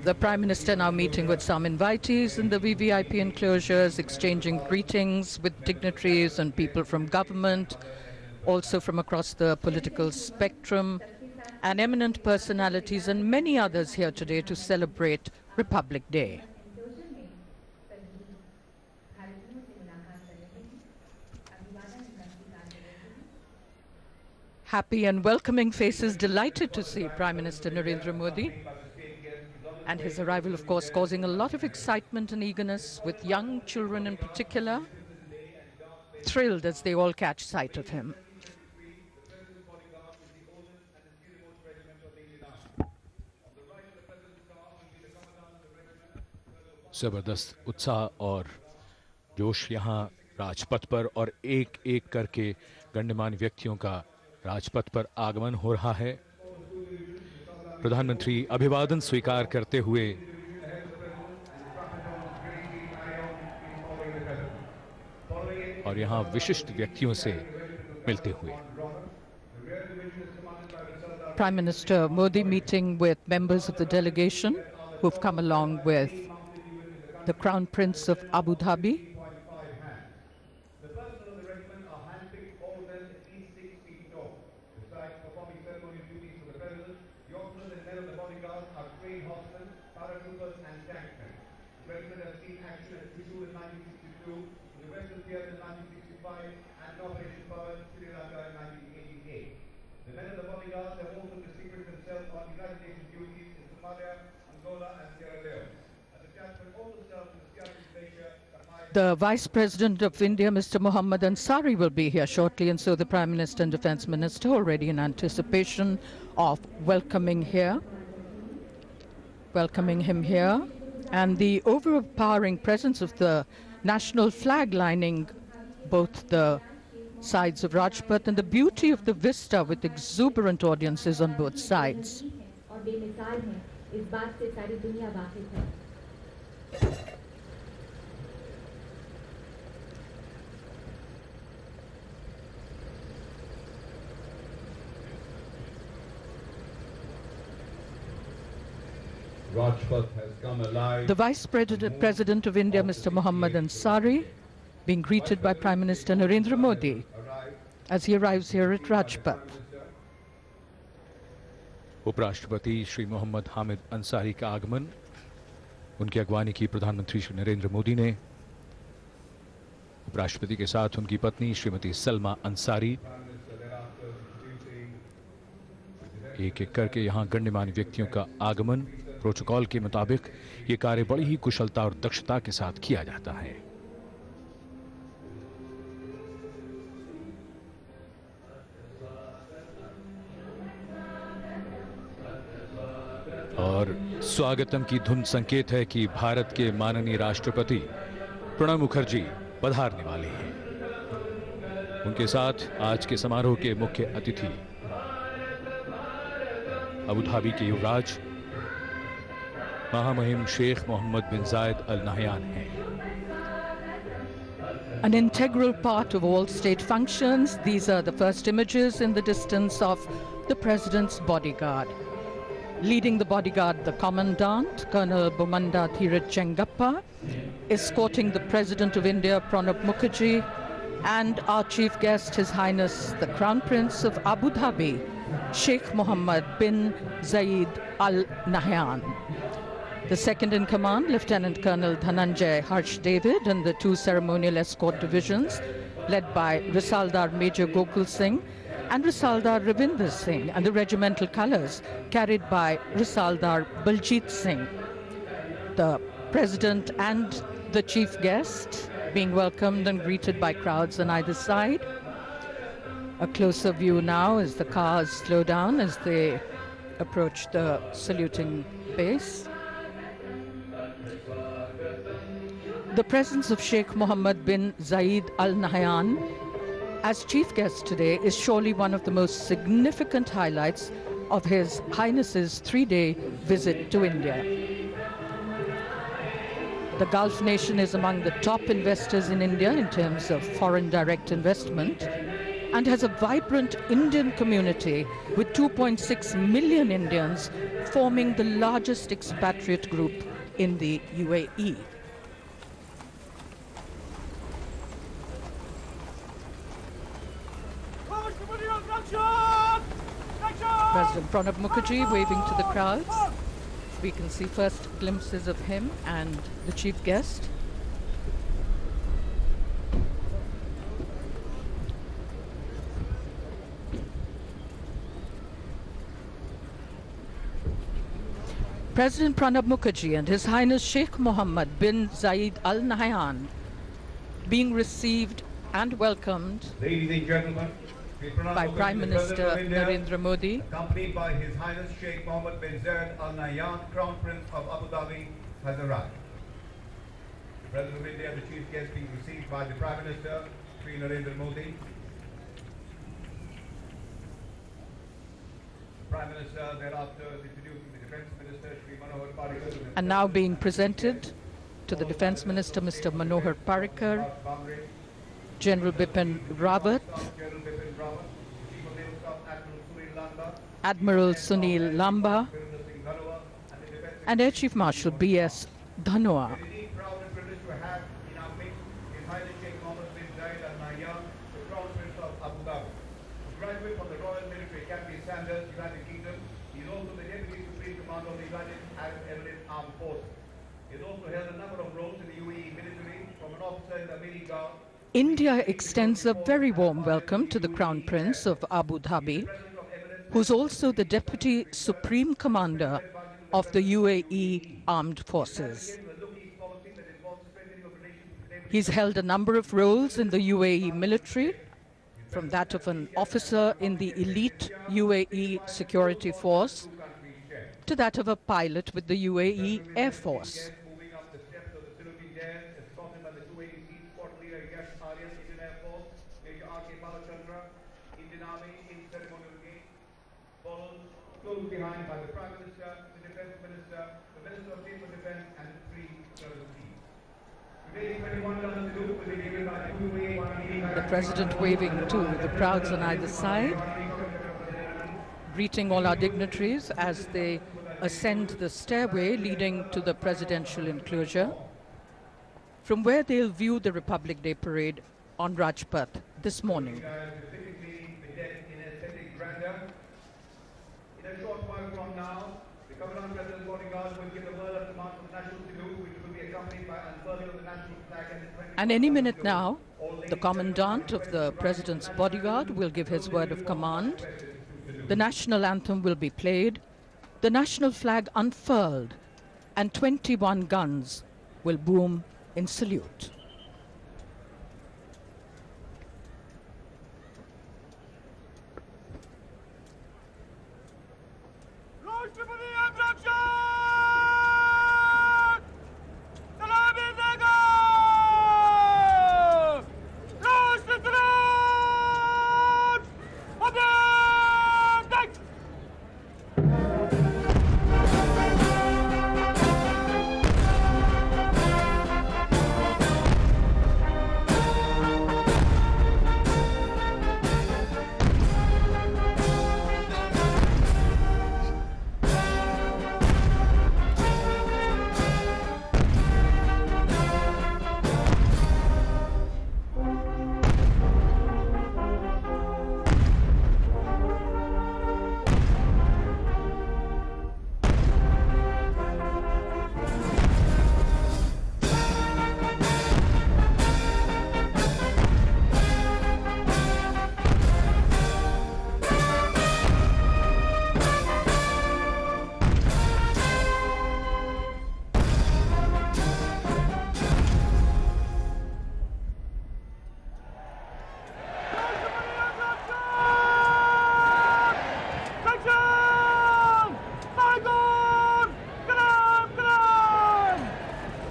The Prime Minister now meeting with some invitees in the VVIP enclosures, exchanging greetings with dignitaries and people from government, also from across the political spectrum, and eminent personalities and many others here today to celebrate Republic Day. Happy and welcoming faces, delighted to see Prime Minister Narendra Modi. And his arrival, of course, causing a lot of excitement and eagerness, with young children in particular, thrilled as they all catch sight of him. जबरदस्त उत्साह और जोश यहाँ राजपथ पर और एक एक करके गण्यमान्य व्यक्तियों का राजपथ पर आगमन हो रहा है। प्रधानमंत्री अभिवादन स्वीकार करते हुए और यहाँ विशिष्ट व्यक्तियों से मिलते हुए। Prime Minister Modi meeting with members of the delegation who've come along with the Crown Prince of Abu Dhabi. The Vice President of India, Mr. Mohammad Ansari, will be here shortly, and so the Prime Minister and Defence Minister already in anticipation of welcoming him here, and the overpowering presence of the national flag lining both the sides of Rajpath, and the beauty of the vista with exuberant audiences on both sides. Rajpath has come alive. The Vice President of India, Mr. Mohammad Ansari, being greeted by Prime Minister Narendra Modi as he arrives here at Rajpath. उपराष्ट्रपति श्री मोहम्मद हामिद अंसारी का आगमन, उनकी अगवानी की प्रधानमंत्री श्री नरेंद्र मोदी ने। उपराष्ट्रपति के साथ उनकी पत्नी श्रीमती सलमा अंसारी, एक एक करके यहां गण्यमान्य व्यक्तियों का आगमन। प्रोटोकॉल के मुताबिक ये कार्य बड़ी ही कुशलता और दक्षता के साथ किया जाता है। और स्वागतम की धुन संकेत है कि भारत के माननीय राष्ट्रपति प्रणब मुखर्जी पधारने वाले हैं। उनके साथ आज के समारोह के मुख्य अतिथि अबू धाबी के युवराज महामहिम शेख मोहम्मद बिन जायद अल नहयान हैं। An integral part of all state functions, these are the first images in the distance of the President's bodyguard. Leading the bodyguard, the Commandant, Colonel Bomanda Thiraj Chengappa, escorting the President of India, Pranab Mukherjee, and our chief guest, His Highness, the Crown Prince of Abu Dhabi, Sheikh Mohammed bin Zayed Al Nahyan. The second in command, Lieutenant Colonel Dhananjay Harsh David, and the two ceremonial escort divisions, led by Risaldar Major Gokul Singh and Risaldar Ravinder Singh, and the regimental colours carried by Risaldar Baljit Singh. The President and the chief guest being welcomed and greeted by crowds on either side. A closer view now as the cars slow down as they approach the saluting base. The presence of Sheikh Mohammed bin Zayed Al Nahyan as chief guest today is surely one of the most significant highlights of His Highness's 3-day visit to India. The Gulf nation is among the top investors in India in terms of foreign direct investment, and has a vibrant Indian community with 2.6 million Indians, forming the largest expatriate group in the UAE. President Pranab Mukherjee waving to the crowds. We can see first glimpses of him and the chief guest. President Pranab Mukherjee and His Highness Sheikh Mohammed bin Zayed Al Nahyan being received and welcomed Ladies and gentlemen, by Prime Minister Narendra Modi, accompanied by His Highness Sheikh Mohammed bin Zayed Al Nahyan, Crown Prince of Abu Dhabi, has arrived. The President of India, the chief guest, being received by the Prime Minister, Sri Narendra Modi. The Prime Minister thereafter is introducing the Defence Minister, Sri Manohar Parrikar. and now being presented to the Defence Minister, Mr. Manohar Parrikar, General Bipin Rawat, General Bipin Rawat, Chief of Naval Staff Admiral Sunil Lamba, Admiral Sunil Lamba, Virendra Singh Dhanwar, and the Defence and Air Chief Marshal B.S. Dhanwar. It is indeed proud and privileged to have in our midst His Highness Sheikh Mohammed bin Zayed Al Nahyan, the Crown Prince of Abu Dhabi. A graduate from the Royal Military Academy Sandhurst, United Kingdom, he is also the Deputy Supreme Commander of the United Arab Emirates Armed Forces. He has also held a number of roles in the UAE military, from an officer in the Mini Guard. India extends a very warm welcome to the Crown Prince of Abu Dhabi, who's also the Deputy Supreme Commander of the UAE Armed Forces. He's held a number of roles in the UAE military, from that of an officer in the elite UAE security force to that of a pilot with the UAE Air Force. Moving up the steps of the Philippine Dais, escorted by the 280 Squad Leader Yash Aryan, Indian Air Force, Major R.K. Balachandra, Indian Army, in ceremonial gate, followed close behind by the Prime Minister, the Defence Minister, the Minister of State for Defence, and the three service chiefs. Today, 21 guns salute will be given by the The President waving to the crowds on either side, greeting all our dignitaries as they ascend the stairway leading to the presidential enclosure, from where they'll view the Republic Day parade on Rajpath this morning. specifically bedecked in aesthetic grandeur. In a short while from now, the Commandant President's bodyguard will give the word of command for the national salute, which will be accompanied by unfurling of the national flag and the 20 And any minute now, the Commandant of the President's bodyguard will give his word of command. The national anthem will be played, the national flag unfurled, and 21 guns will boom in salute. Raष्ट्रपति